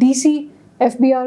DC FBR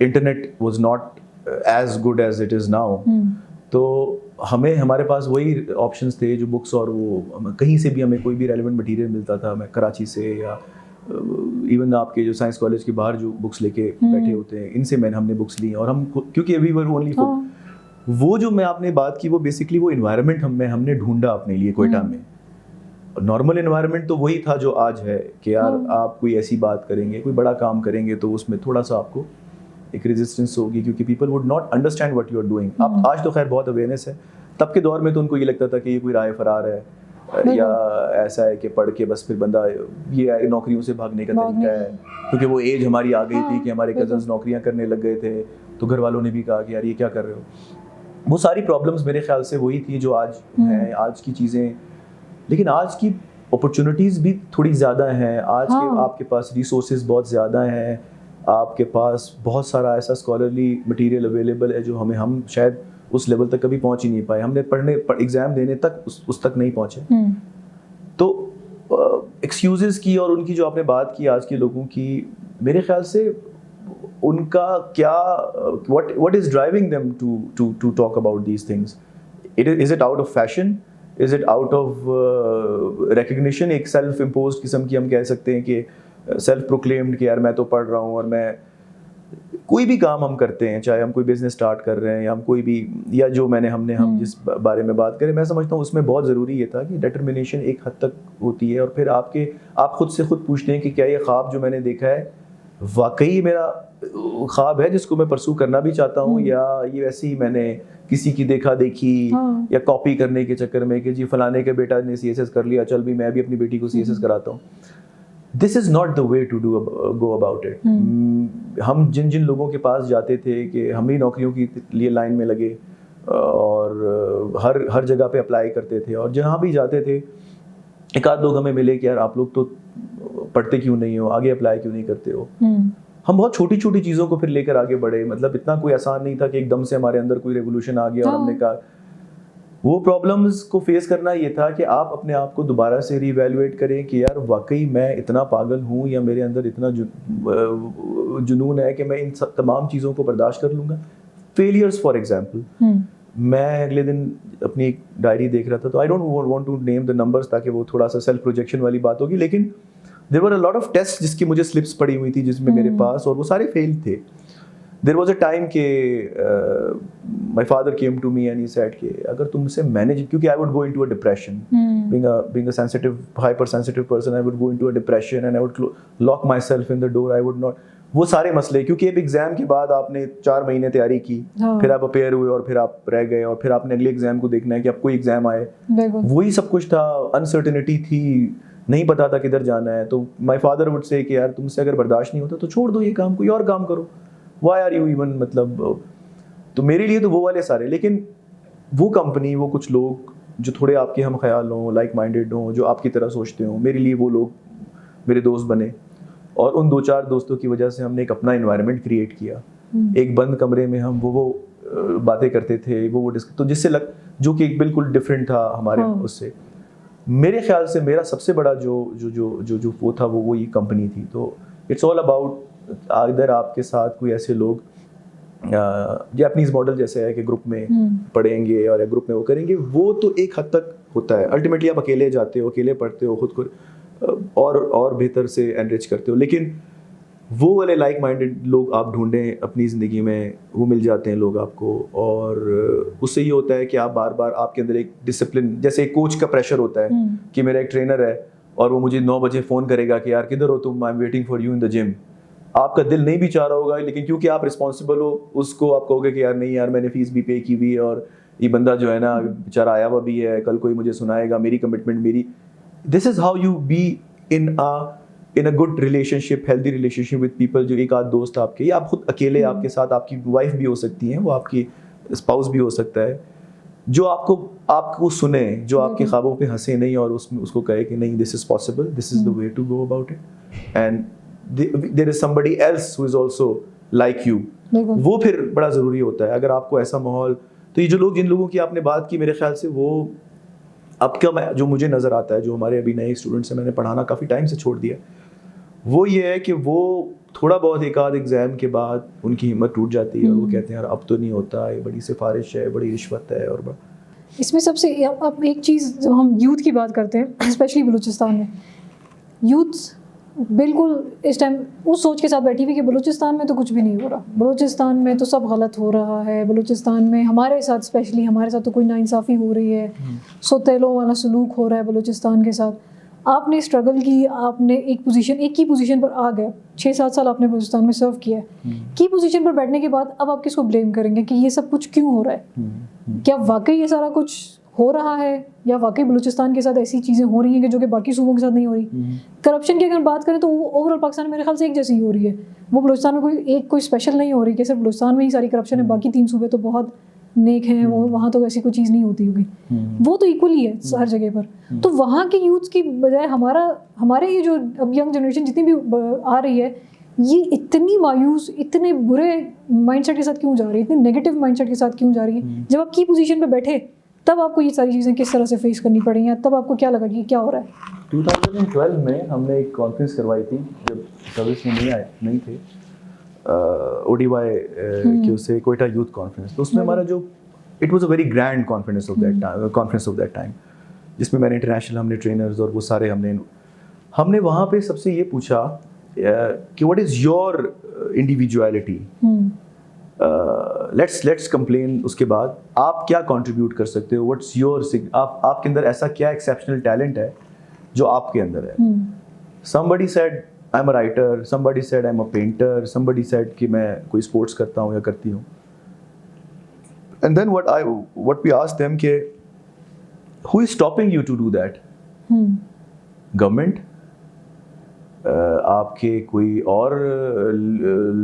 internet was not as good as it is now. تو ہمارے پاس وہی options تھے جو بکس, اور وہ کہیں سے بھی ہمیں کوئی بھی ریلیونٹ مٹیریل ملتا تھا, میں کراچی سے یا ایون آپ کے جو سائنس کالج کے باہر جو بکس لے کے بیٹھے ہوتے ہیں, ان سے ہم نے بکس لی. اور ہم کیونکہ وی ور اونلی وہ جو میں آپ نے بات کی, وہ بیسکلی وہ انوائرمنٹ ہم نے ڈھونڈا اپنے لیے کوئٹہ میں. نارمل انوائرمنٹ تو وہی تھا جو آج ہے, کہ یار آپ کوئی ایسی بات کریں گے, کوئی بڑا کام کریں گے, تو اس میں تھوڑا سا آپ کو ایک ریزسٹنس ہوگی, کیونکہ people would not understand what you are doing. اب آج تو خیر بہت اویئرنیس ہے, تب کے دور میں تو ان کو یہ لگتا تھا کہ یہ کوئی رائے فرار ہے, یا ایسا ہے کہ پڑھ کے بس پھر بندہ یہ نوکریوں سے بھاگنے کا طریقہ ہے. کیونکہ وہ ایج ہماری آ گئی تھی کہ ہمارے کزنز نوکریاں کرنے لگ گئے تھے, تو گھر والوں نے بھی کہا کہ یار یہ کیا کر رہے ہو. وہ ساری پرابلمس میرے خیال سے وہی تھی جو آج ہیں, آج کی چیزیں. لیکن آج کی اپرچونیٹیز بھی تھوڑی زیادہ ہیں. آج کے آپ کے پاس ریسورسز بہت زیادہ ہیں, آپ کے پاس بہت سارا ایسا اسکالرلی مٹیریل اویلیبل ہے جو ہم شاید اس لیول تک کبھی پہنچ ہی نہیں پائے. ہم نے پڑھنے ایگزام دینے تک اس تک نہیں پہنچے. تو ایکسکیوزز کی اور ان کی جو آپ نے بات کی آج کے لوگوں کی, میرے خیال سے ان کا کیا what is driving them to talk about these things? Is it out of fashion? Is it out of recognition? ایک سیلف امپوزڈ قسم کی ہم کہہ سکتے ہیں کہ سیلف پروکلیمڈ کہ یار میں تو پڑھ رہا ہوں, اور میں کوئی بھی کام ہم کرتے ہیں, چاہے ہم کوئی بزنس اسٹارٹ کر رہے ہیں یا ہم کوئی بھی, یا جو ہم جس بارے میں بات کریں, میں سمجھتا ہوں اس میں بہت ضروری یہ تھا کہ ڈٹرمنیشن ایک حد تک ہوتی ہے. اور پھر آپ خود سے خود پوچھتے ہیں کہ کیا یہ خواب جو میں نے دیکھا ہے واقعی میرا خواب ہے جس کو میں پرسو کرنا بھی چاہتا ہوں, یا یہ ویسے ہی میں نے کسی کی دیکھا دیکھی یا کاپی کرنے کے چکر میں کہ جی فلانے کے بیٹا نے CSS کر لیا, چل بھی میں بھی اپنی بیٹی کو CSS کراتا ہوں. This is not the way to go about it. ہم جن لوگوں کے پاس جاتے تھے کہ ہم بھی نوکریوں کی لیے لائن میں لگے اور ہر جگہ پہ اپلائی کرتے تھے, اور جہاں بھی جاتے تھے ایک آدھ لوگ ہمیں ملے کہ یار آپ لوگ تو پڑھتے کیوں نہیں ہو, آگے اپلائی کیوں نہیں کرتے ہو. ہم بہت چھوٹی چھوٹی چیزوں کو پھر لے کر آگے بڑھے. مطلب اتنا کوئی آسان نہیں تھا کہ ایک دم سے ہمارے اندر کوئی ریولیوشن آ گیا اور ہم نے کہا. وہ پرابلمز کو فیس کرنا یہ تھا کہ آپ اپنے آپ کو دوبارہ سے ری ایویلویٹ کریں کہ یار واقعی میں اتنا پاگل ہوں یا میرے اندر اتنا جنون ہے کہ میں ان تمام چیزوں کو برداشت کر لوں گا. فیلیئرز فار ایگزامپل, میں اگلے دن اپنی ایک ڈائری دیکھ رہا تھا, تو I don't want to name the numbers تاکہ وہ تھوڑا سا سیلف پروجیکشن والی بات ہوگی, لیکن there were a lot of tests جس کی مجھے سلپس پڑی ہوئی تھی جس میں میرے پاس, اور وہ سارے فیل تھے. there was a time کہ my father came to me and he said کہ اگر تم سے مینیج, کیونکہ I would go into a depression, being a sensitive, hypersensitive person, I would go into a depression and I would lock myself in the door. I would not, وہ سارے مسئلے, کیونکہ ایک ایگزام کے بعد آپ نے 4 مہینے تیاری کی, پھر آپ اپیئر ہوئے اور پھر آپ رہ گئے, اور پھر آپ نے اگلے ایگزام کو دیکھنا ہے کہ اب کوئی ایگزام آئے, وہی سب کچھ تھا. انسرٹنٹی تھی, نہیں پتا تھا کدھر جانا ہے. تو مائی فادر وڈ سے کہ یار تم سے اگر برداشت نہیں ہوتا تو چھوڑ دو یہ کام, کوئی اور کام کرو. وائی آر یو ایون, مطلب. تو میرے لیے تو وہ والے سارے, لیکن وہ کمپنی, وہ کچھ لوگ جو تھوڑے آپ کے ہم خیال ہوں, لائک مائنڈیڈ ہوں, جو آپ کی طرح سوچتے ہوں, میرے لیے وہ لوگ میرے دوست بنے. اور ان 2-4 دوستوں کی وجہ سے ہم نے ایک اپنا انوائرمنٹ کریٹ کیا. ایک بند کمرے میں ہم وہ باتیں کرتے تھے, تو جس سے جو کہ بالکل ڈفرینٹ تھا ہمارے اس سے. میرے خیال سے میرا سب سے بڑا جو وہ تھا وہ یہ کمپنی تھی. تو اٹس آل اباؤٹ ادھر آپ کے ساتھ کوئی ایسے لوگ, جیپنیز ماڈل جیسے ہے کہ گروپ میں پڑھیں گے اور گروپ میں وہ کریں گے, وہ تو ایک حد تک ہوتا ہے. الٹیمیٹلی آپ اکیلے جاتے ہو, اکیلے پڑھتے ہو, خود کو اور بہتر سے انرچ کرتے ہو, لیکن وہ والے لائک مائنڈیڈ لوگ آپ ڈھونڈیں اپنی زندگی میں, وہ مل جاتے ہیں لوگ آپ کو. اور اس سے یہ ہوتا ہے کہ آپ بار بار آپ کے اندر ایک ڈسپلن, جیسے ایک کوچ کا پریشر ہوتا ہے کہ میرا ایک ٹرینر ہے اور وہ مجھے 9 بجے فون کرے گا کہ یار کدھر ہو تم, I am waiting for you in the gym. آپ کا دل نہیں بھی چاہ رہا ہوگا, لیکن کیونکہ آپ رسپانسبل ہو, اس کو آپ کہو گے کہ یار نہیں یار میں نے فیس بھی پے کی ہوئی ہے, اور یہ بندہ جو ہے نا بیچارہ آیا ہوا بھی ہے, کل کوئی مجھے سنائے گا, میری کمٹمنٹ میری. This is how you be in a good relationship, healthy relationship with people. جو ایک آدھ دوست آپ کے, یا آپ خود اکیلے, آپ کے ساتھ آپ کی وائف بھی ہو سکتی ہیں, وہ آپ کی اسپاؤس بھی ہو سکتا ہے, جو آپ کو سنے, جو آپ کے خوابوں پہ ہنسے نہیں, اور اس کو کہے کہ نہیں this is possible, this is the way to go about it, and there is somebody else who is also like you. وہ پھر بڑا ضروری ہوتا ہے. اگر آپ کو ایسا ماحول, تو یہ جن لوگوں کی آپ نے بات کی, میرے خیال سے وہ اب کا جو مجھے نظر آتا ہے, جو ہمارے ابھی نئے اسٹوڈنٹس ہیں, میں نے پڑھانا کافی ٹائم سے چھوڑ دیا, وہ یہ ہے کہ وہ تھوڑا بہت ایک آدھ ایگزام کے بعد ان کی ہمت ٹوٹ جاتی ہے اور وہ کہتے ہیں یار اب تو نہیں ہوتا, یہ بڑی سفارش ہے, بڑی رشوت ہے. اور اس میں سب سے اب ایک چیز جو ہم یوتھ کی بات کرتے ہیں اسپیشلی بلوچستان میں, یوتھ بالکل اس ٹائم اس سوچ کے ساتھ بیٹھی ہوئی کہ بلوچستان میں تو کچھ بھی نہیں ہو رہا, بلوچستان میں تو سب غلط ہو رہا ہے, بلوچستان میں ہمارے ساتھ اسپیشلی ہمارے ساتھ تو کوئی ناانصافی ہو رہی ہے, سوتیلوں والا سلوک ہو رہا ہے بلوچستان کے ساتھ. آپ نے اسٹرگل کی, آپ نے ایک ہی پوزیشن پر آ گئے, 6-7 سال آپ نے بلوچستان میں سرو کیا ہے, کی پوزیشن پر بیٹھنے کے بعد اب آپ کس کو بلیم کریں گے کہ یہ سب کچھ کیوں ہو رہا ہے؟ کیا واقعی یہ سارا کچھ ہو رہا ہے یا واقعی بلوچستان کے ساتھ ایسی چیزیں ہو رہی ہیں کہ جو کہ باقی صوبوں کے ساتھ نہیں ہو رہی؟ کرپشن کی اگر بات کریں تو وہ اوور آل پاکستان میں میرے خیال سے ایک جیسی ہی ہو رہی ہے, وہ بلوچستان میں کوئی اسپیشل نہیں ہو رہی کہ صرف بلوچستان میں ہی ساری کرپشن ہے, باقی 3 صوبے تو بہت نیک ہیں, وہاں تو ایسی کوئی چیز نہیں ہوتی ہوگی, وہ تو ایکول ہی ہے ہر جگہ پر. تو وہاں کے یوتھ کی بجائے ہمارے یہ جو اب ینگ جنریشن جتنی بھی آ رہی ہے, یہ اتنی مایوس, اتنے برے مائنڈ سیٹ کے ساتھ کیوں جا رہی ہے, اتنے نیگیٹو مائنڈ سیٹ کے ساتھ کیوں جا رہی ہے؟ جب آپ کی پوزیشن پہ بیٹھے تب آپ کو یہ ساری چیزیں کس طرح سے فیس کرنی پڑیں گی, تب آپ کو کیا لگا کہ کیا ہو رہا ہے؟ 2012 میں ہم نے ایک کانفرنس کروائی تھی جب سروس میں نہیں تھے, او ڈی وائی کی اس سے کوئٹہ یوتھ کانفرنس. تو اس میں ہمارا جو it was a very grand conference of that time, جس میں میں نے انٹرنیشنل ہم نے ٹرینرز اور وہ سارے ہم نے وہاں پہ سب سے یہ پوچھا کہ what is your individuality, let's complain. اس کے بعد آپ کیا کنٹریبیوٹ کر سکتے ہو, واٹس یور, آپ کے اندر ایسا کیا ایکسیپشنل ٹیلنٹ ہے جو آپ کے اندر ہے. somebody said I'm a writer, somebody said I'm a painter, somebody said کہ میں کوئی اسپورٹس کرتا ہوں یا کرتی ہوں. And then what we asked them کہ who is stopping you to do that? Government? آپ کے کوئی اور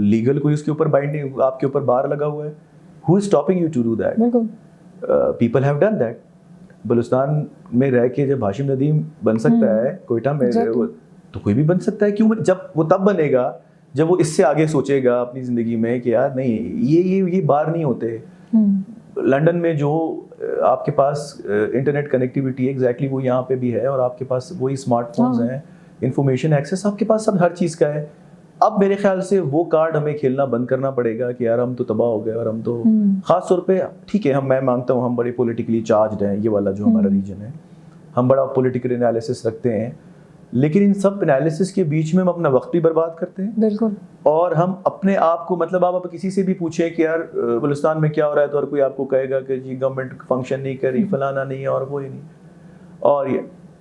لیگل کوئی اس کے اوپر بائنڈنگ, آپ کے اوپر بار لگا ہوا ہے؟ Who is stopping you to do that? People have done that. Balochistan میں رہ کے جب ہاشم ندیم بن سکتا ہے کوئٹہ میں, تو کوئی بھی بن سکتا ہے. کیوں؟ جب وہ تب بنے گا جب وہ اس سے آگے سوچے گا اپنی زندگی میں کہ یار نہیں, یہ بار نہیں ہوتے. لنڈن میں جو آپ کے پاس انٹرنیٹ کنیکٹیوٹی ہے ایگزیکٹلی وہ یہاں پہ بھی ہے, اور آپ کے پاس وہی اسمارٹ فونز ہیں, انفارمیشن ایکسیس آپ کے پاس سب ہر چیز کا ہے. اب میرے خیال سے وہ کارڈ ہمیں کھیلنا بند کرنا پڑے گا کہ یار ہم تو تباہ ہو گئے, اور ہم تو خاص طور پہ ٹھیک ہے, میں مانتا ہوں ہم بڑے پولیٹیکلی چارجڈ ہیں, یہ والا جو ہمارا ریجن ہے ہم بڑا پولیٹیکل انالیسس رکھتے ہیں, لیکن ان سب انالیسس کے بیچ میں ہم اپنا وقت بھی برباد کرتے ہیں. بالکل. اور ہم اپنے آپ کو مطلب آپ کسی سے بھی پوچھیں کہ یار بلوچستان میں کیا ہو رہا ہے, تو اور کوئی آپ کو کہے گا کہ جی گورنمنٹ فنکشن نہیں کر رہی, فلانا نہیں ہے اور وہ ہی نہیں. اور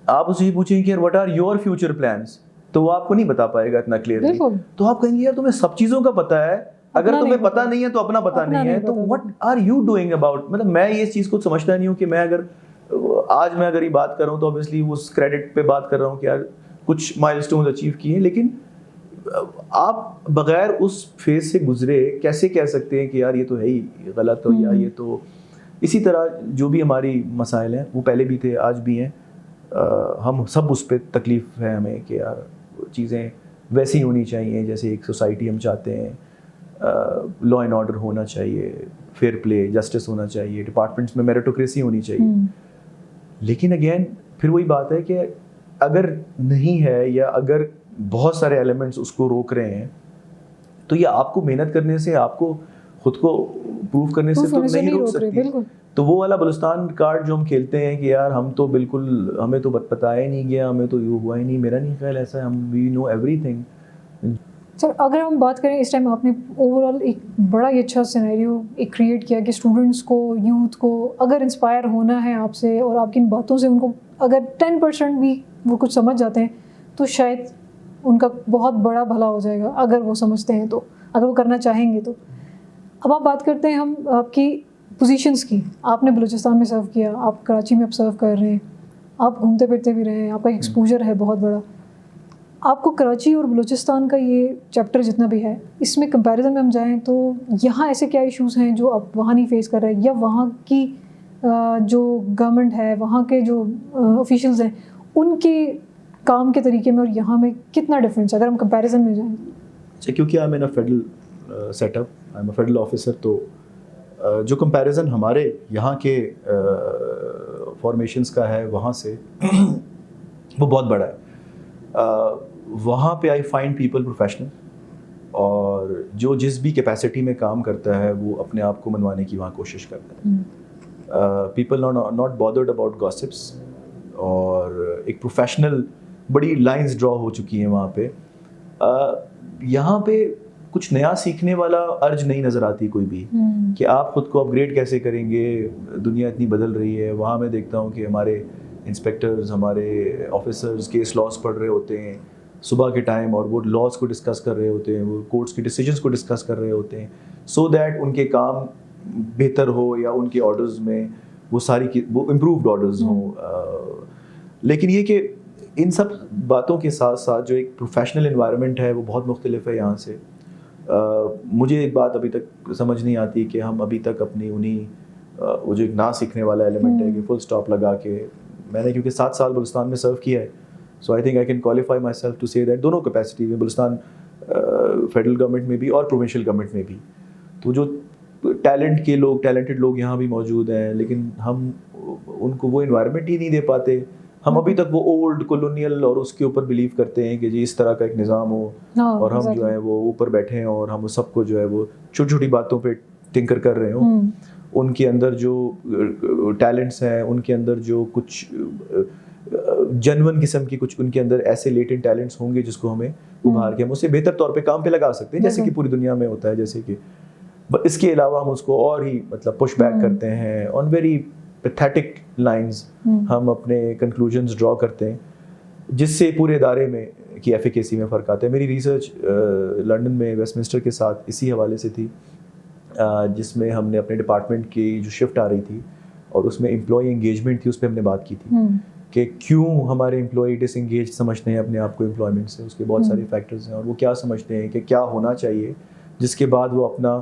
آپ اسے پوچھیں کہ what are your future plans, تو وہ آپ کو نہیں بتا پائے گا اتنا کلیئرلی. تو آپ کہیں گے یار تمہیں سب چیزوں کا پتہ ہے, اگر تمہیں پتہ نہیں ہے تو اپنا پتہ نہیں ہے, تو what are you doing about. مطلب میں یہ چیز کو سمجھتا نہیں ہوں کہ میں اگر یہ بات کر رہا ہوں تو اوبیسلی اس کریڈٹ پہ بات کر رہا ہوں کہ یار کچھ مائل اسٹونز اچیو کیے, لیکن آپ بغیر اس فیز سے گزرے کیسے کہہ سکتے ہیں کہ یار یہ تو ہے ہی غلط ہو, یا یہ تو. اسی طرح جو بھی ہماری مسائل ہیں وہ پہلے بھی تھے, آج بھی ہیں, ہم سب اس پہ تکلیف ہے ہمیں کہ یار چیزیں ویسی ہونی چاہیے جیسے ایک سوسائٹی ہم چاہتے ہیں. لا اینڈ آرڈر ہونا چاہیے, فیئر پلے, جسٹس ہونا چاہیے, ڈپارٹمنٹس میں میریٹوکریسی ہونی چاہیے. لیکن اگین پھر وہی بات ہے کہ اگر نہیں ہے, یا اگر بہت سارے ایلیمنٹس اس کو روک رہے ہیں, تو یہ آپ کو محنت کرنے سے, آپ کو خود کو پروف کرنے سے تو نہیں روک سکتی. تو وہ والا بلوچستان کارڈ جو ہم کھیلتے ہیں کہ یار ہم تو بالکل, ہمیں تو بتایا ہی نہیں گیا, ہمیں تو یہ ہوا ہی نہیں, میرا نہیں خیال ایسا ہے, ہم وی نو ایوری تھنگ. سر اگر ہم بات کریں اس ٹائم آپ نے اوور آل ایک بڑا ہی اچھا سینیریو ایک کریٹ کیا کہ اسٹوڈنٹس کو, یوتھ کو اگر انسپائر ہونا ہے آپ سے اور آپ کی ان باتوں سے ان کو اگر 10% بھی وہ کچھ سمجھ جاتے ہیں تو شاید ان کا بہت بڑا بھلا ہو جائے گا, اگر وہ سمجھتے ہیں تو, اگر وہ کرنا چاہیں گے تو. اب آپ بات کرتے ہیں ہم آپ کی پوزیشنس کی. آپ نے بلوچستان میں سرو کیا, آپ کراچی میں اب سرو کر رہے ہیں, آپ گھومتے پھرتے بھی رہے ہیں, آپ کا ایکسپوجر ہے بہت بڑا. آپ کو کراچی اور بلوچستان کا یہ چیپٹر جتنا بھی ہے, اس میں کمپیریزن میں ہم جائیں تو یہاں ایسے کیا ایشوز ہیں جو آپ وہاں نہیں فیس کر رہے, یا وہاں کی جو گورنمنٹ ہے, وہاں کے جو آفیشلز ہیں, ان کے کام کے طریقے میں اور یہاں میں کتنا ڈفرینس ہے اگر ہم کمپیریزن میں جائیں؟ اچھا, کیونکہ I am in a federal set up, I am a federal officer, تو جو کمپیریزن ہمارے یہاں کے فارمیشنز کا ہے وہاں سے وہ بہت بڑا ہے. وہاں پہ آئی فائنڈ پیپل پروفیشنل, اور جو جس بھی کیپیسٹی میں کام کرتا ہے وہ اپنے آپ کو منوانے کی وہاں کوشش کرتا ہے. People not bothered about gossips, اور ایک پروفیشنل بڑی لائنز ڈرا ہو چکی ہیں وہاں پہ. یہاں پہ کچھ نیا سیکھنے والا ارج نہیں نظر آتی کوئی بھی, کہ آپ خود کو اپ گریڈ کیسے کریں گے, دنیا اتنی بدل رہی ہے. وہاں میں دیکھتا ہوں کہ ہمارے انسپیکٹرز, ہمارے آفیسرز کیس لاس پڑھ رہے ہوتے ہیں صبح کے ٹائم, اور وہ لاس کو ڈسکس کر رہے ہوتے ہیں, وہ کورٹس کے ڈیسیجنس کو ڈسکس کر رہے ہوتے ہیں, سو دیٹ ان کے کام بہتر ہو, یا ان کے آرڈرز میں وہ وہ امپرووڈ آرڈرز ہوں. لیکن یہ کہ ان سب باتوں کے ساتھ ساتھ جو ایک پروفیشنل انوائرمنٹ ہے وہ بہت مختلف ہے یہاں سے. مجھے ایک بات ابھی تک سمجھ نہیں آتی کہ ہم ابھی تک اپنی وہ جو ایک نہ سیکھنے والا ایلیمنٹ ہے کہ فل اسٹاپ لگا کے, میں نے کیونکہ 7 سال بلوچستان میں سرو کیا ہے, so I think I can qualify myself to say that دونوں کیپیسٹی میں, بلوچستان فیڈرل گورنمنٹ میں بھی اور پروونشل گورنمنٹ میں بھی. تو جو ٹیلنٹڈ لوگ یہاں بھی موجود ہیں, لیکن ہم ان کو وہ انوائرمنٹ ہی نہیں دے پاتے. ہم ابھی تک وہ اولڈ کولونیل اور اس کے اوپر بلیو کرتے ہیں کہ جی اس طرح کا ایک نظام ہو, اور ہم جو ہے وہ اوپر بیٹھے ہیں اور ہم سب کو جو ہے وہ چھوٹی چھوٹی باتوں پہ ٹنکر کر رہے ہوں. ان کے اندر جو ٹیلنٹس ہیں, ان کے اندر جو کچھ جنون قسم کی کچھ ان کے اندر ایسے لیٹنٹ ٹیلنٹس ہوں گے جس کو ہمیں ابھار کے ہم اسے بہتر طور پہ کام پہ لگا سکتے ہیں, جیسے کہ پوری دنیا میں ہوتا ہے. جیسے کہ اس کے علاوہ ہم اس کو اور ہی مطلب پش بیک کرتے ہیں آن ویری پیتھیٹک لائنز, ہم اپنے کنکلوژنز ڈرا کرتے ہیں, جس سے پورے ادارے میں کی ایفیکیسی میں فرق آتا ہے. میری ریسرچ لنڈن میں ویسٹ منسٹر کے ساتھ اسی حوالے سے تھی, جس میں ہم نے اپنے ڈپارٹمنٹ کی جو شفٹ آ رہی تھی اور اس میں امپلائی انگیجمنٹ تھی, اس پہ ہم نے بات کی تھی کہ کیوں ہمارے امپلائی ڈس انگیج سمجھتے ہیں اپنے آپ کو امپلائمنٹ سے. اس کے بہت سارے فیکٹرز ہیں, اور وہ کیا سمجھتے ہیں کہ کیا ہونا چاہیے جس کے بعد وہ اپنا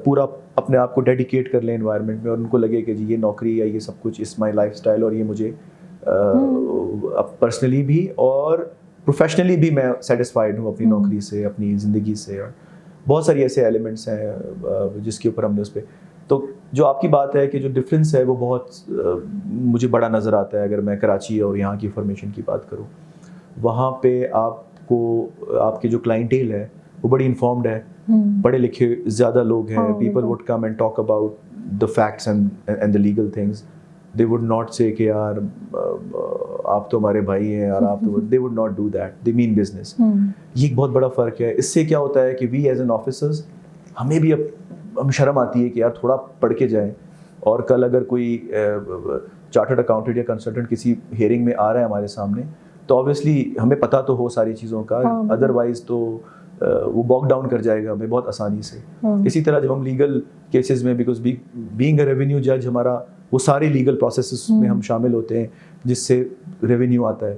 پورا اپنے آپ کو ڈیڈیکیٹ کر لیں انوائرمنٹ میں, اور ان کو لگے کہ جی یہ نوکری یا یہ سب کچھ اس مائی لائف اسٹائل, اور یہ مجھے پرسنلی بھی اور پروفیشنلی بھی میں سیٹسفائڈ ہوں اپنی نوکری سے, اپنی زندگی سے. اور بہت ساری ایسے ایلیمنٹس ہیں جس کے اوپر ہم نے اس پہ, تو جو آپ کی بات ہے کہ جو ڈفرینس ہے وہ بہت مجھے بڑا نظر آتا ہے. اگر میں کراچی اور یہاں کی انفارمیشن کی بات کروں, وہاں پہ آپ کو آپ کی جو کلائنٹیل ہے وہ بڑی انفارمڈ ہے, پڑھے لکھے زیادہ لوگ ہیں. People would come and talk about the facts and the legal things. They would not سے کہ یار آپ تو ہمارے بھائی ہیں, اور آپ تو they would not do that, they mean business. یہ ایک بہت بڑا فرق ہے. اس سے کیا ہوتا ہے کہ وی ایز این آفیسرز ہمیں بھی اب شرم آتی ہے کہ یار تھوڑا پڑھ کے جائیں, اور کل اگر کوئی چارٹرڈ اکاؤنٹنٹ یا کنسلٹنٹ کسی ہیئرنگ میں آ رہا ہے ہمارے سامنے, تو آبویسلی ہمیں پتہ تو ہو ساری چیزوں کا, ادروائز تو وہ باک ڈاؤن کر جائے گا ہمیں بہت آسانی سے. اسی طرح جب ہم لیگل کیسز میں, بیکاز بینگ اے ریونیو جج, ہمارا وہ سارے لیگل پروسیسز میں ہم شامل ہوتے ہیں جس سے ریونیو آتا ہے.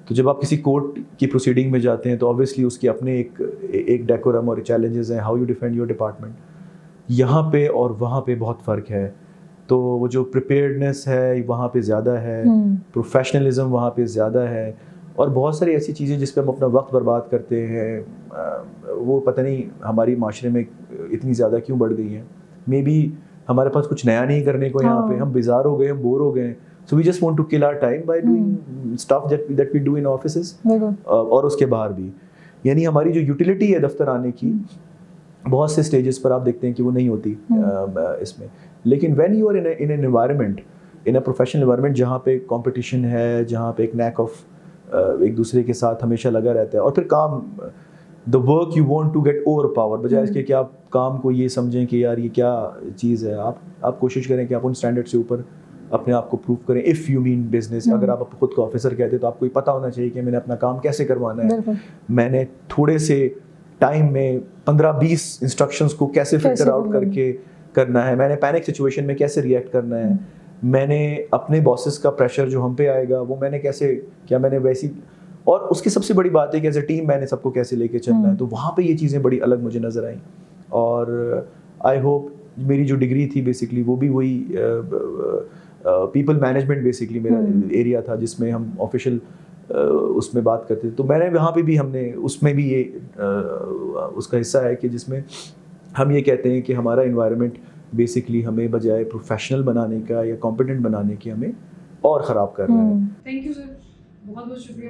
تو جب آپ کسی کورٹ کی پروسیڈنگ میں جاتے ہیں تو آبویسلی اس کے اپنے ایک ڈیکورم اور چیلنجز ہیں, how you defend your department. یہاں پہ اور وہاں پہ بہت فرق ہے. تو وہ جو پریپیئرڈنیس ہے وہاں پہ زیادہ ہے, پروفیشنلزم وہاں پہ زیادہ ہے, اور بہت ساری ایسی چیزیں جس پہ ہم اپنا وقت برباد کرتے ہیں, وہ پتہ نہیں ہماری معاشرے میں اتنی زیادہ کیوں بڑھ گئی ہیں. مے بی ہمارے پاس کچھ نیا نہیں کرنے کو یہاں پہ, ہم بیزار ہو گئے, ہم بور ہو گئے. So we just want to kill our time by doing stuff that we do in offices اور اس کے باہر بھی. یعنی ہماری جو یوٹیلیٹی ہے دفتر آنے کی, بہت سے اسٹیجز پر آپ دیکھتے ہیں کہ وہ نہیں ہوتی اس میں. لیکن when you are in an environment, in a professional environment جہاں پہ کمپٹیشن ہے, جہاں پہ ایک نیک آف ایک دوسرے کے ساتھ ہمیشہ لگا رہتا ہے, اور پھر کام the work you want to get over power, بجائے اس کے کہ آپ کام کو یہ سمجھیں کہ یار یہ کیا چیز ہے, آپ کوشش کریں کہ آپ ان اسٹینڈرڈ سے اوپر اپنے آپ کو پروو کریں. اف یو مین بزنس, اگر آپ خود کو آفیسر کہتے ہیں تو آپ کو یہ پتہ ہونا چاہیے کہ میں نے اپنا کام کیسے کروانا ہے, میں نے تھوڑے سے ٹائم میں 15-20 انسٹرکشنز کو کیسے فلٹر آؤٹ کر کے کرنا ہے, میں نے پینک سچویشن میں کیسے ریئیکٹ کرنا ہے, میں نے اپنے باسز کا پریشر جو ہم پہ آئے گا وہ میں نے کیسے, کیا میں نے ویسی, اور اس کی سب سے بڑی بات ہے کہ ایز اے ٹیم میں نے سب کو کیسے لے کے چلنا ہے. تو وہاں پہ یہ چیزیں بڑی الگ مجھے نظر آئیں. اور آئی ہوپ میری جو ڈگری تھی بیسکلی وہ بھی وہی پیپل مینجمنٹ بیسکلی میرا ایریا تھا جس میں ہم آفیشیل اس میں بات کرتے تھے. تو میں نے وہاں پہ بھی ہم نے اس میں بھی یہ اس کا حصہ ہے کہ جس میں ہم یہ کہتے ہیں کہ ہمارا انوائرمنٹ بیسکلی ہمیں بجائے پروفیشنل بنانے کا یا کمپیٹنٹ بنانے کی ہمیں اور خراب کر رہا ہے. تھینک یو سر, بہت بہت شکریہ.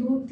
2